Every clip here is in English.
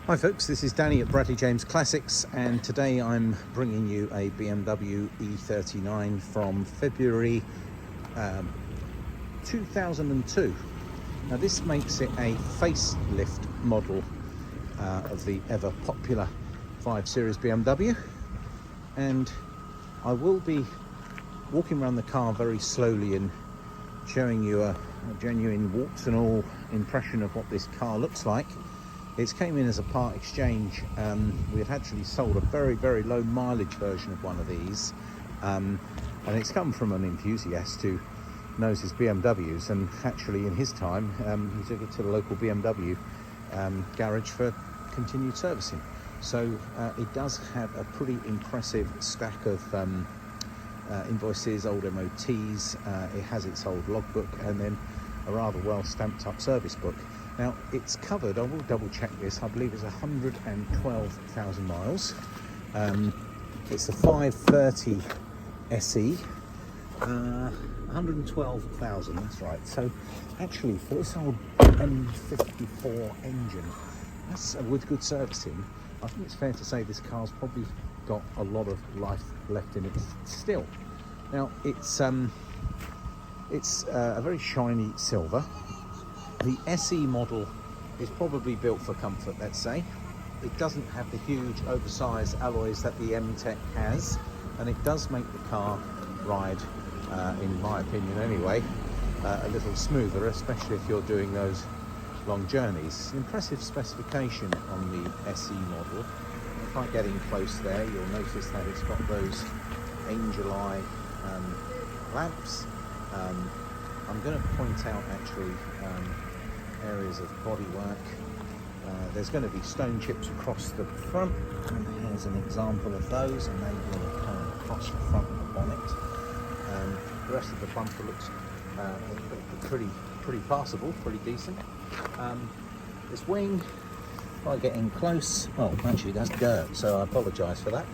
Hi folks, this is Danny at Bradley James Classics, and today I'm bringing you a BMW E39 from February 2002. Now this makes it a facelift model of the ever popular 5 Series BMW, and I will be walking around the car very slowly and showing you a genuine warts and all impression of what this car looks like. It came in as a part exchange. We had actually sold a very, very low mileage version of one of these, and it's come from an enthusiast who knows his BMWs, and actually in his time he took it to the local BMW garage for continued servicing. So it does have a pretty impressive stack of invoices, old MOTs. It has its old logbook and then a rather well stamped up service book. Now it's covered, I will double check this, I believe it's 112,000 miles. It's the 530 SE, 112,000, that's right. So actually for this old M54 engine, that's with good servicing, I think it's fair to say this car's probably got a lot of life left in it still. Now it's a very shiny silver. The SE model is probably built for comfort, let's say. It doesn't have the huge oversized alloys that the M-Tech has, and it does make the car ride, in my opinion anyway, a little smoother, especially if you're doing those long journeys. Impressive specification on the SE model. If I get in close there, you'll notice that it's got those angel eye lamps. I'm going to point out actually areas of bodywork. There's going to be stone chips across the front, and here's an example of those, and they will come across the front of the bonnet. The rest of the bumper looks pretty passable, pretty decent. This wing, if I get in close, oh actually that's dirt, so I apologise for that.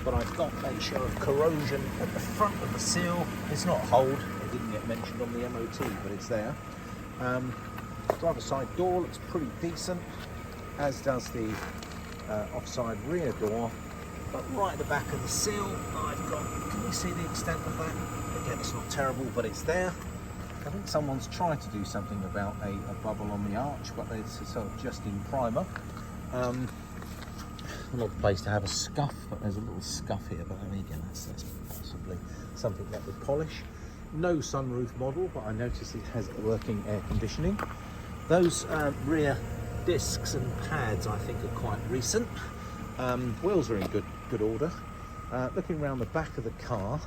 But I've got a show of corrosion at the front of the seal. It's not hold, it didn't get mentioned on the MOT, but it's there. Driver's side door looks pretty decent, as does the offside rear door. But right at the back of the seal, I've got, can you see the extent of that? Again, it's not terrible, but it's there. I think someone's tried to do something about a bubble on the arch, but it's sort of just in primer. Not the place to have a scuff, but there's a little scuff here, but then again, that's possibly something that would polish. No sunroof model, but I noticed it has working air conditioning. Those rear discs and pads I think are quite recent. Wheels are in good order. Looking around the back of the car,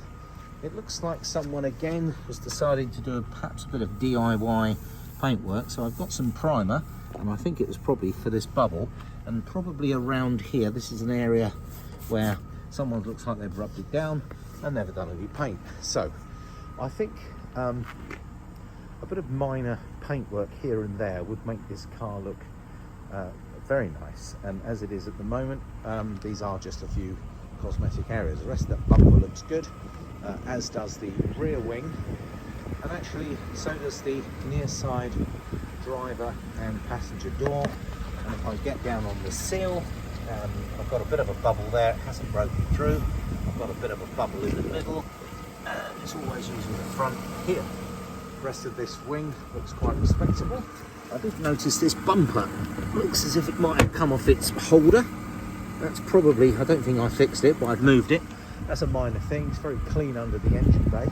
it looks like someone again was deciding to do perhaps a bit of DIY paintwork. So I've got some primer, and I think it was probably for this bubble, and probably around here. This is an area where someone looks like they've rubbed it down and never done any paint. So I think a bit of minor paintwork here and there would make this car look very nice, and as it is at the moment, these are just a few cosmetic areas. The rest of that bumper looks good, as does the rear wing, and actually so does the near side driver and passenger door. And if I get down on the seal, I've got a bit of a bubble there, it hasn't broken through. I've got a bit of a bubble in the middle, and it's always using the front here. The rest of this wing looks quite respectable. I did notice this bumper looks as if it might have come off its holder. That's probably, I don't think I fixed it, but I've moved it. That's a minor thing. It's very clean under the engine bay.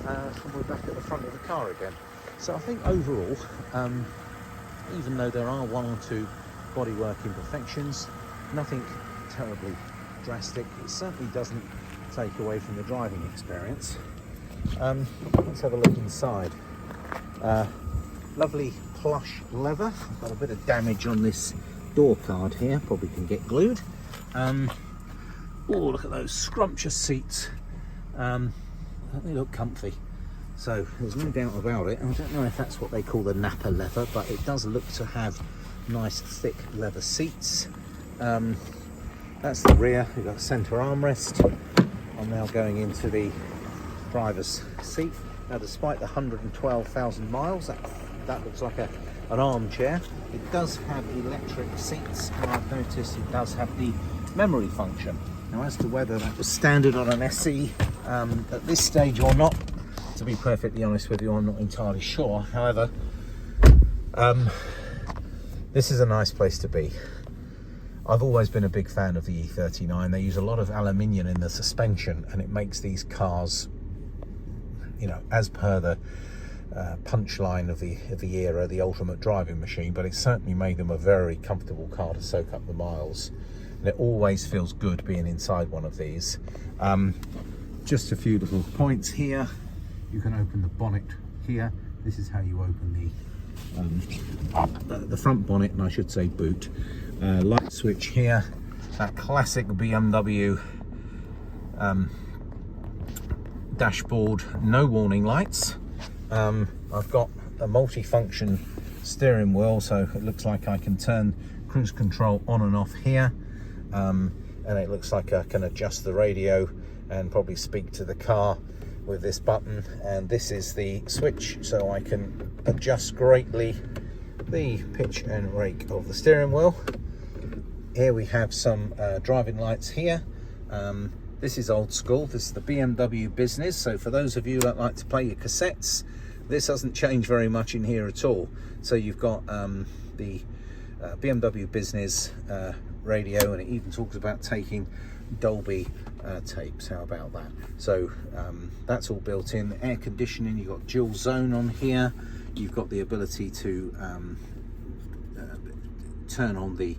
And we're back at the front of the car again. So I think overall, even though there are one or two bodywork imperfections, nothing terribly drastic. It certainly doesn't take away from the driving experience. Let's have a look inside. Lovely plush leather. I've got a bit of damage on this door card here, probably can get glued. Oh, look at those scrumptious seats. They look comfy, so there's no doubt about it. I don't know if that's what they call the Napa leather, but it does look to have nice thick leather seats. That's the rear. We've got a centre armrest. I'm now going into the driver's seat. Now, despite the 112,000 miles, that looks like a an armchair. It does have electric seats, and I've noticed it does have the memory function. Now, as to whether that was standard on an SE at this stage or not, to be perfectly honest with you, I'm not entirely sure. However, this is a nice place to be. I've always been a big fan of the E39. They use a lot of aluminium in the suspension, and it makes these cars, you know, as per the punchline of the era, the ultimate driving machine, but it certainly made them a very comfortable car to soak up the miles. And it always feels good being inside one of these. Just a few little points here. You can open the bonnet here. This is how you open the front bonnet, and I should say boot. Light switch here, that classic BMW dashboard, no warning lights. I've got a multi-function steering wheel, so it looks like I can turn cruise control on and off here, and it looks like I can adjust the radio and probably speak to the car with this button. And this is the switch, so I can adjust greatly the pitch and rake of the steering wheel. Here we have some driving lights here. This is old school. This is the BMW Business. So for those of you that like to play your cassettes, this doesn't change very much in here at all. So you've got the BMW Business radio, and it even talks about taking Dolby tapes. How about that? So that's all built in. Air conditioning, you've got dual zone on here. You've got the ability to turn on the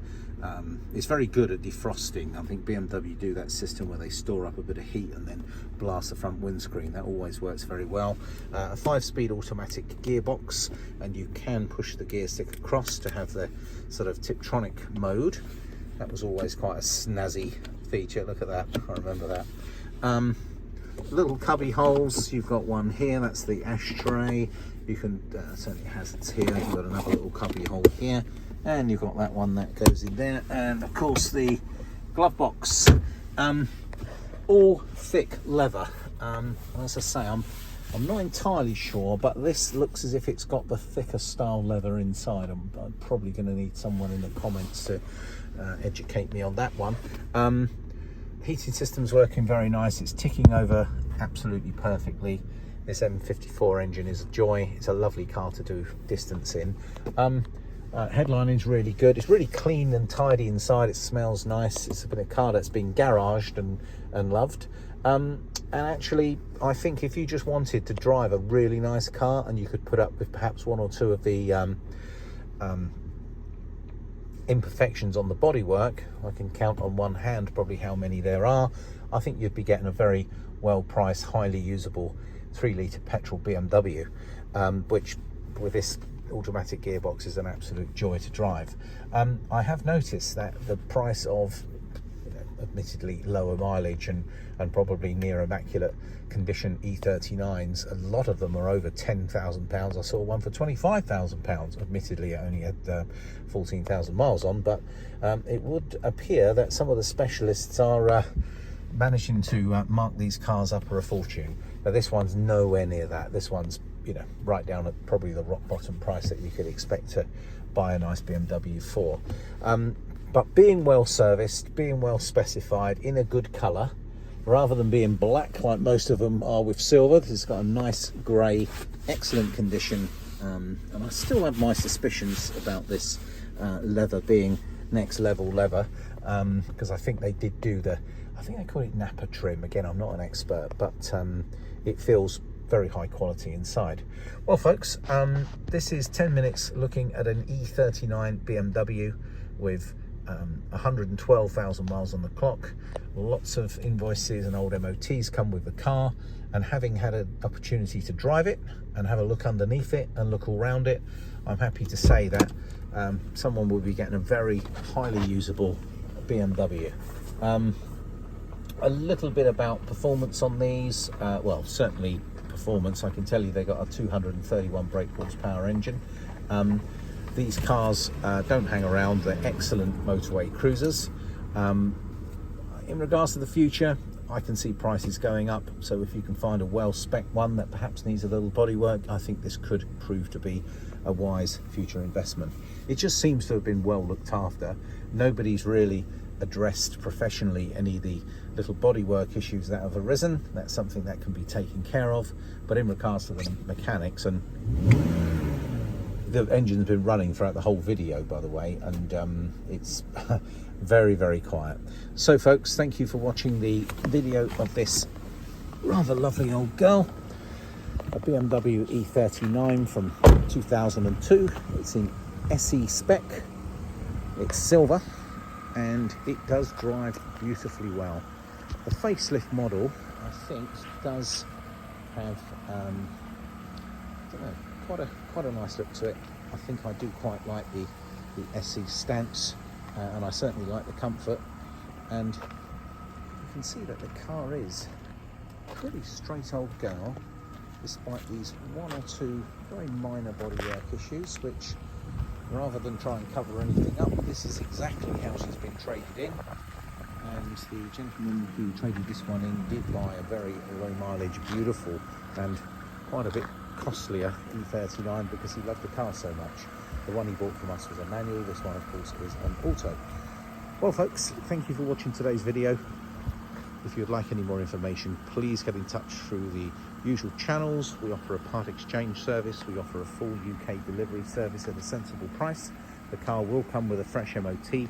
it's very good at defrosting. I think BMW do that system where they store up a bit of heat and then blast the front windscreen. That always works very well. A 5-speed automatic gearbox, and you can push the gear stick across to have the sort of Tiptronic mode. That was always quite a snazzy feature. Look at that, I remember that. Little cubby holes, you've got one here, that's the ashtray. You can certainly has it here. You've got another little cubby hole here, and you've got that one that goes in there, and of course the glove box, all thick leather. As I say, I'm not entirely sure, but this looks as if it's got the thicker style leather inside. I'm probably going to need someone in the comments to educate me on that one. Heating system's working very nice. It's ticking over absolutely perfectly. This M54 engine is a joy. It's a lovely car to do distance in. Headlining is really good. It's really clean and tidy inside. It smells nice. It's been a car that's been garaged and loved. And actually, I think if you just wanted to drive a really nice car, and you could put up with perhaps one or two of the imperfections on the bodywork, I can count on one hand probably how many there are. I think you'd be getting a very well-priced, highly usable 3-litre petrol BMW, which with this automatic gearbox is an absolute joy to drive. I have noticed that the price of, you know, admittedly lower mileage and probably near immaculate condition E39s, a lot of them are over £10,000. I saw one for £25,000. Admittedly, it only had 14,000 miles on, but it would appear that some of the specialists are managing to mark these cars up for a fortune. Now, this one's nowhere near that. This one's, you know, right down at probably the rock bottom price that you could expect to buy a nice BMW for. But being well serviced, being well specified, in a good colour, rather than being black like most of them are with silver, this has got a nice grey, excellent condition. And I still have my suspicions about this leather being next level leather, because I think they did do I think they call it Napa trim. Again, I'm not an expert, but it feels very high quality inside. Well, folks, this is 10 minutes looking at an E39 BMW with 112,000 miles on the clock. Lots of invoices and old MOTs come with the car, and having had an opportunity to drive it and have a look underneath it and look all around it, I'm happy to say that someone will be getting a very highly usable BMW. A little bit about performance on these. Well, certainly performance. I can tell you they got a 231 brake horsepower engine. These cars don't hang around. They're excellent motorway cruisers. In regards to the future, I can see prices going up. So if you can find a well-spec one that perhaps needs a little bodywork, I think this could prove to be a wise future investment. It just seems to have been well looked after. Nobody's really addressed professionally any of the little bodywork issues that have arisen. That's something that can be taken care of. But in regards to the mechanics, and the engine's been running throughout the whole video, by the way, and it's very, very quiet. So folks, thank you for watching the video of this rather lovely old girl, a BMW E39 from 2002. It's in SE spec, it's silver, and it does drive beautifully well. The facelift model, I think, does have I don't know, quite a nice look to it. I think I do quite like the SE stance, and I certainly like the comfort. And you can see that the car is a pretty straight old girl, despite these one or two very minor bodywork issues, which, rather than try and cover anything up, this is exactly how she's been traded in. And the gentleman who traded this one in did buy a very low mileage, beautiful and quite a bit costlier E39 because he loved the car so much. The one he bought from us was a manual. This one, of course, is an auto. Well folks, thank you for watching today's video. If you'd like any more information, please get in touch through the usual channels. We offer a part exchange service. We offer a full UK delivery service at a sensible price. The car will come with a fresh MOT,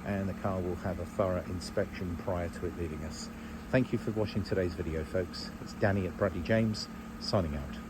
and the car will have a thorough inspection prior to it leaving us. Thank you for watching today's video, folks. It's Danny at Bradley James, signing out.